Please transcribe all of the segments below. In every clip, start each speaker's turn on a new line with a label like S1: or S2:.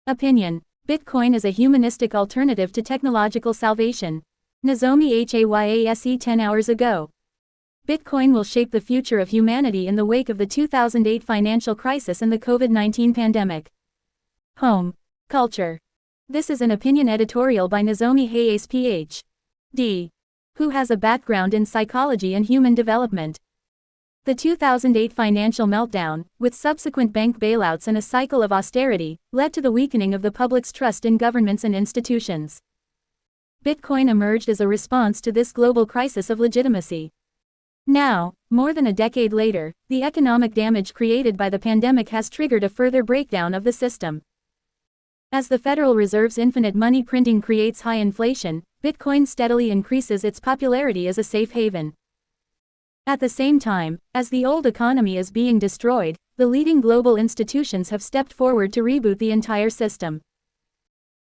S1: Opinion: Bitcoin is a humanistic alternative to technological salvation. Nozomi Hayase 10 hours ago. Bitcoin will shape the future of humanity in the wake of the 2008 financial crisis and the COVID-19 pandemic. Home. Culture. This is an opinion editorial by Nozomi Hayase Ph.D., who has a background in psychology and human development. The 2008 financial meltdown, with subsequent bank bailouts and a cycle of austerity, led to the weakening of the public's trust in governments and institutions. Bitcoin emerged as a response to this global crisis of legitimacy. Now, more than a decade later, the economic damage created by the pandemic has triggered a further breakdown of the system. As the Federal Reserve's infinite money printing creates high inflation, Bitcoin steadily increases its popularity as a safe haven. At the same time, as the old economy is being destroyed, the leading global institutions have stepped forward to reboot the entire system.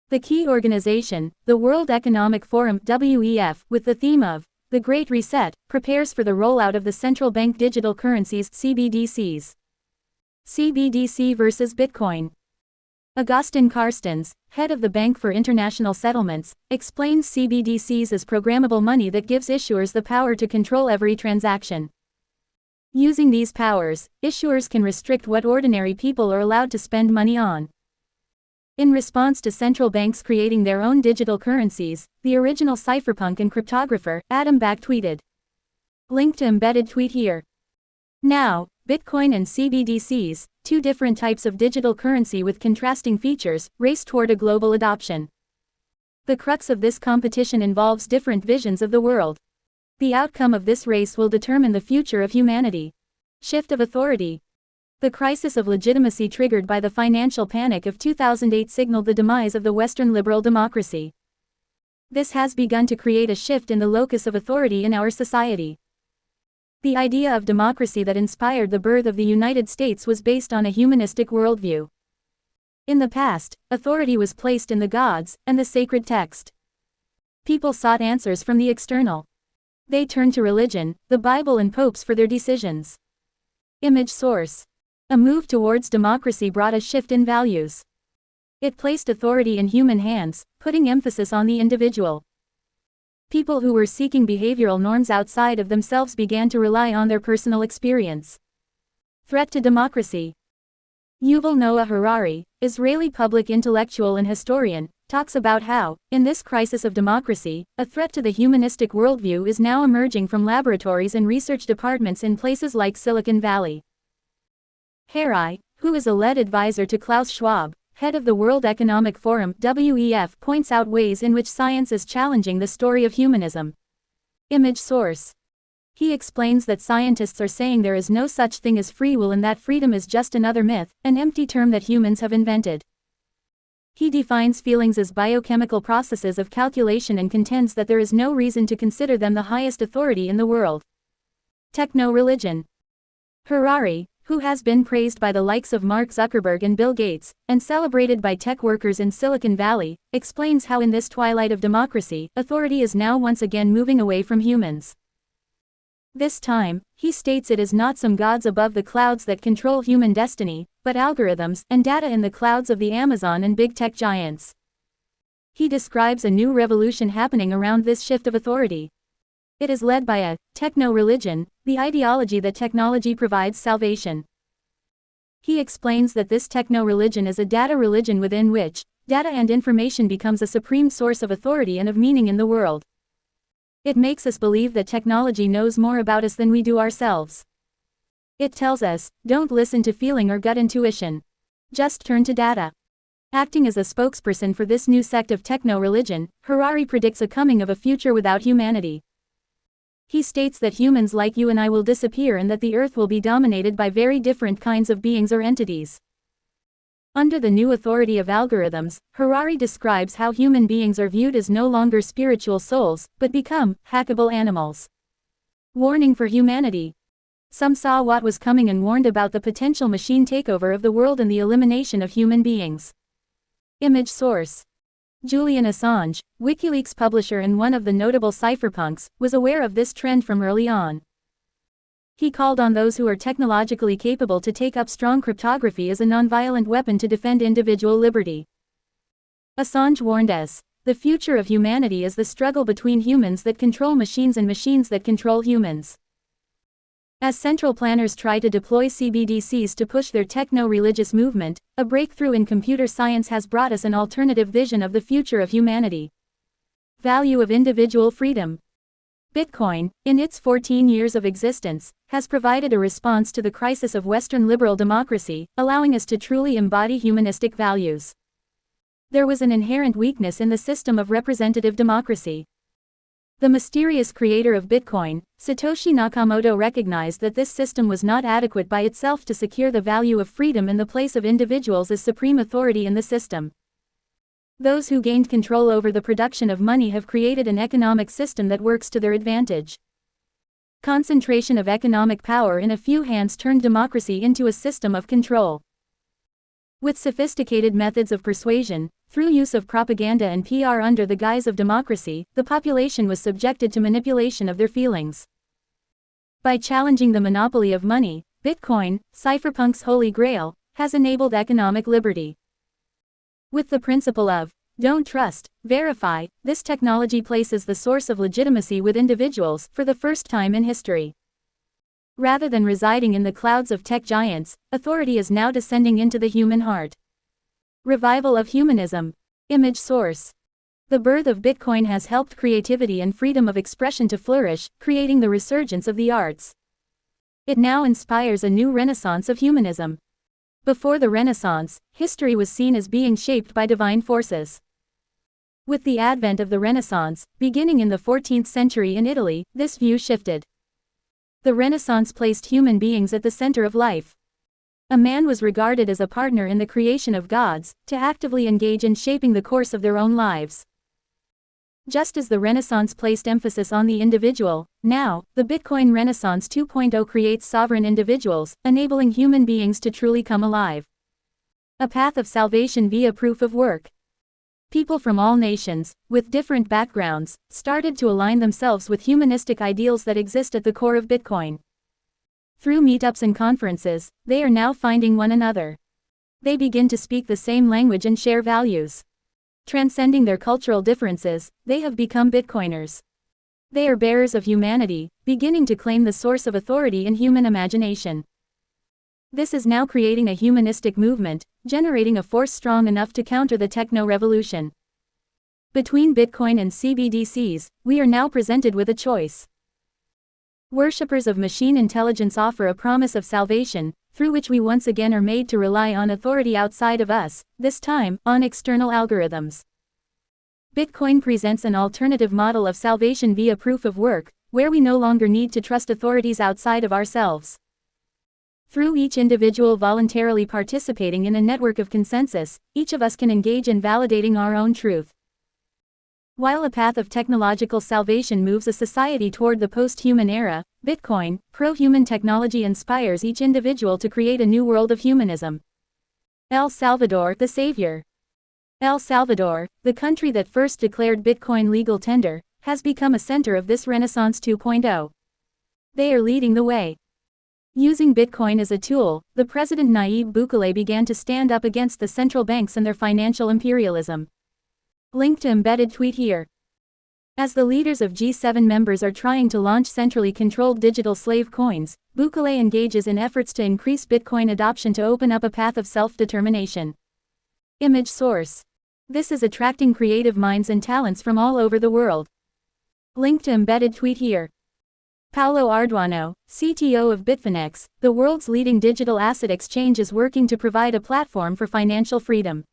S1: The key organization, the World Economic Forum (WEF), with the theme of The Great Reset, prepares for the rollout of the central bank digital currencies (CBDCs). CBDC versus Bitcoin. Agustin Carstens, head of the Bank for International Settlements, explains CBDCs as programmable money that gives issuers the power to control every transaction. Using these powers, issuers can restrict what ordinary people are allowed to spend money on. In response to central banks creating their own digital currencies, the original cypherpunk and cryptographer, Adam Back tweeted. Link to embedded tweet here. Now, Bitcoin and CBDCs, two different types of digital currency with contrasting features, race toward a global adoption. The crux of this competition involves different visions of the world. The outcome of this race will determine the future of humanity. Shift of authority. The crisis of legitimacy triggered by the financial panic of 2008 signaled the demise of the Western liberal democracy. This has begun to create a shift in the locus of authority in our society. The idea of democracy that inspired the birth of the United States was based on a humanistic worldview. In the past, authority was placed in the gods and the sacred text. People sought answers from the external. They turned to religion, the Bible and popes for their decisions. Image source. A move towards democracy brought a shift in values. It placed authority in human hands, putting emphasis on the individual. People who were seeking behavioral norms outside of themselves began to rely on their personal experience. Threat to democracy. Yuval Noah Harari, Israeli public intellectual and historian, talks about how, in this crisis of democracy, a threat to the humanistic worldview is now emerging from laboratories and research departments in places like Silicon Valley. Harari, who is a lead advisor to Klaus Schwab, head of the World Economic Forum (WEF), points out ways in which science is challenging the story of humanism. Image source. He explains that scientists are saying there is no such thing as free will and that freedom is just another myth, an empty term that humans have invented. He defines feelings as biochemical processes of calculation and contends that there is no reason to consider them the highest authority in the world. Techno-religion. Harari, who has been praised by the likes of Mark Zuckerberg and Bill Gates, and celebrated by tech workers in Silicon Valley, explains how in this twilight of democracy, authority is now once again moving away from humans. This time, he states it is not some gods above the clouds that control human destiny, but algorithms and data in the clouds of the Amazon and big tech giants. He describes a new revolution happening around this shift of authority. It is led by a techno-religion, the ideology that technology provides salvation. He explains that this techno-religion is a data religion within which data and information becomes a supreme source of authority and of meaning in the world. It makes us believe that technology knows more about us than we do ourselves. It tells us, don't listen to feeling or gut intuition. Just turn to data. Acting as a spokesperson for this new sect of techno-religion, Harari predicts a coming of a future without humanity. He states that humans like you and I will disappear and that the earth will be dominated by very different kinds of beings or entities. Under the new authority of algorithms, Harari describes how human beings are viewed as no longer spiritual souls, but become hackable animals. Warning for humanity. Some saw what was coming and warned about the potential machine takeover of the world and the elimination of human beings. Image source. Julian Assange, WikiLeaks publisher and one of the notable cypherpunks, was aware of this trend from early on. He called on those who are technologically capable to take up strong cryptography as a nonviolent weapon to defend individual liberty. Assange warned us, "The future of humanity is the struggle between humans that control machines and machines that control humans." As central planners try to deploy CBDCs to push their techno-religious movement, a breakthrough in computer science has brought us an alternative vision of the future of humanity. Value of individual freedom. Bitcoin, in its 14 years of existence, has provided a response to the crisis of Western liberal democracy, allowing us to truly embody humanistic values. There was an inherent weakness in the system of representative democracy. The mysterious creator of Bitcoin, Satoshi Nakamoto, recognized that this system was not adequate by itself to secure the value of freedom in the place of individuals as supreme authority in the system. Those who gained control over the production of money have created an economic system that works to their advantage. Concentration of economic power in a few hands turned democracy into a system of control. With sophisticated methods of persuasion, through use of propaganda and PR under the guise of democracy, the population was subjected to manipulation of their feelings. By challenging the monopoly of money, Bitcoin, cypherpunk's holy grail, has enabled economic liberty. With the principle of "don't trust, verify," this technology places the source of legitimacy with individuals for the first time in history. Rather than residing in the clouds of tech giants, authority is now descending into the human heart. Revival of humanism. Image source. The birth of Bitcoin has helped creativity and freedom of expression to flourish, creating the resurgence of the arts. It now inspires a new renaissance of humanism. Before the Renaissance, history was seen as being shaped by divine forces. With the advent of the Renaissance, beginning in the 14th century in Italy, this view shifted. The Renaissance placed human beings at the center of life. A man was regarded as a partner in the creation of gods, to actively engage in shaping the course of their own lives. Just as the Renaissance placed emphasis on the individual, now, the Bitcoin Renaissance 2.0 creates sovereign individuals, enabling human beings to truly come alive. A path of salvation via proof of work. People from all nations, with different backgrounds, started to align themselves with humanistic ideals that exist at the core of Bitcoin. Through meetups and conferences, they are now finding one another. They begin to speak the same language and share values. Transcending their cultural differences, they have become Bitcoiners. They are bearers of humanity, beginning to claim the source of authority in human imagination. This is now creating a humanistic movement, generating a force strong enough to counter the techno-revolution. Between Bitcoin and CBDCs, we are now presented with a choice. Worshippers of machine intelligence offer a promise of salvation, through which we once again are made to rely on authority outside of us, this time, on external algorithms. Bitcoin presents an alternative model of salvation via proof of work, where we no longer need to trust authorities outside of ourselves. Through each individual voluntarily participating in a network of consensus, each of us can engage in validating our own truth. While a path of technological salvation moves a society toward the post-human era, Bitcoin, pro-human technology inspires each individual to create a new world of humanism. El Salvador, the savior. El Salvador, the country that first declared Bitcoin legal tender, has become a center of this Renaissance 2.0. They are leading the way. Using Bitcoin as a tool, the President Nayib Bukele began to stand up against the central banks and their financial imperialism. Link to embedded tweet here. As the leaders of G7 members are trying to launch centrally controlled digital slave coins, Bukele engages in efforts to increase Bitcoin adoption to open up a path of self-determination. Image source. This is attracting creative minds and talents from all over the world. Link to embedded tweet here. Paulo Arduino, CTO of Bitfinex, the world's leading digital asset exchange, is working to provide a platform for financial freedom.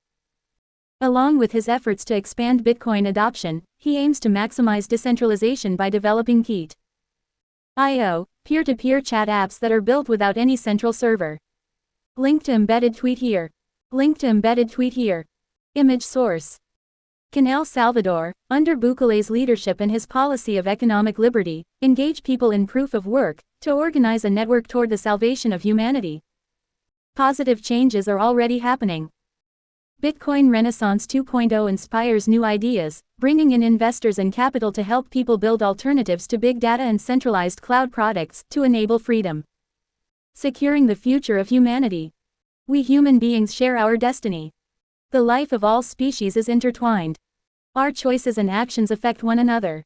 S1: Along with his efforts to expand Bitcoin adoption, he aims to maximize decentralization by developing Kit.io, peer-to-peer chat apps that are built without any central server. Link to embedded tweet here. Link to embedded tweet here. Image source. Can El Salvador, under Bukele's leadership and his policy of economic liberty, engage people in proof of work, to organize a network toward the salvation of humanity? Positive changes are already happening. Bitcoin Renaissance 2.0 inspires new ideas, bringing in investors and capital to help people build alternatives to big data and centralized cloud products to enable freedom. Securing the future of humanity. We human beings share our destiny. The life of all species is intertwined. Our choices and actions affect one another.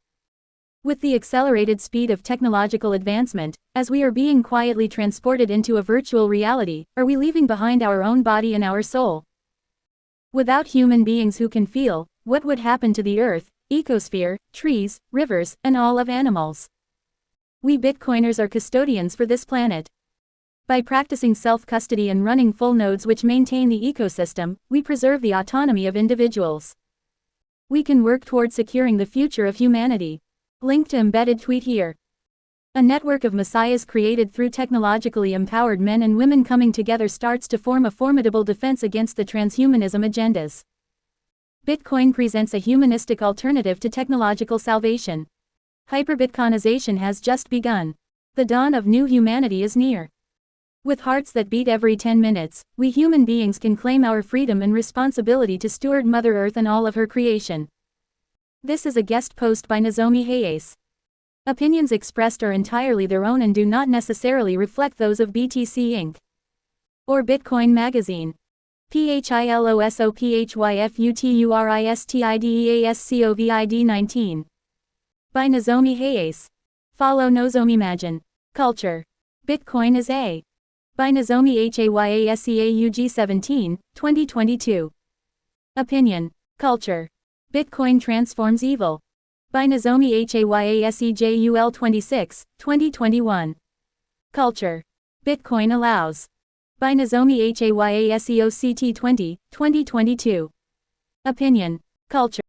S1: With the accelerated speed of technological advancement, as we are being quietly transported into a virtual reality, are we leaving behind our own body and our soul? Without human beings who can feel, what would happen to the earth, ecosphere, trees, rivers, and all of animals? We Bitcoiners are custodians for this planet. By practicing self-custody and running full nodes which maintain the ecosystem, we preserve the autonomy of individuals. We can work toward securing the future of humanity. Link to embedded tweet here. A network of messiahs created through technologically empowered men and women coming together starts to form a formidable defense against the transhumanism agendas. Bitcoin presents a humanistic alternative to technological salvation. Hyperbitcoinization has just begun. The dawn of new humanity is near. With hearts that beat every 10 minutes, we human beings can claim our freedom and responsibility to steward Mother Earth and all of her creation. This is a guest post by Nozomi Hayase. Opinions expressed are entirely their own and do not necessarily reflect those of BTC Inc. or Bitcoin Magazine. PHILOSOPHYFUTURISTIDEASCOVID 19. By Nozomi Hayase. Follow Nozomi Majin. Culture. Bitcoin is a. By Nozomi Hayaseaug 17, 2022. Opinion. Culture. Bitcoin transforms evil. By Nozomi Hayasejul 26, 2021. Culture. Bitcoin allows. By Nozomi Hayaseoct 20, 2022. Opinion. Culture.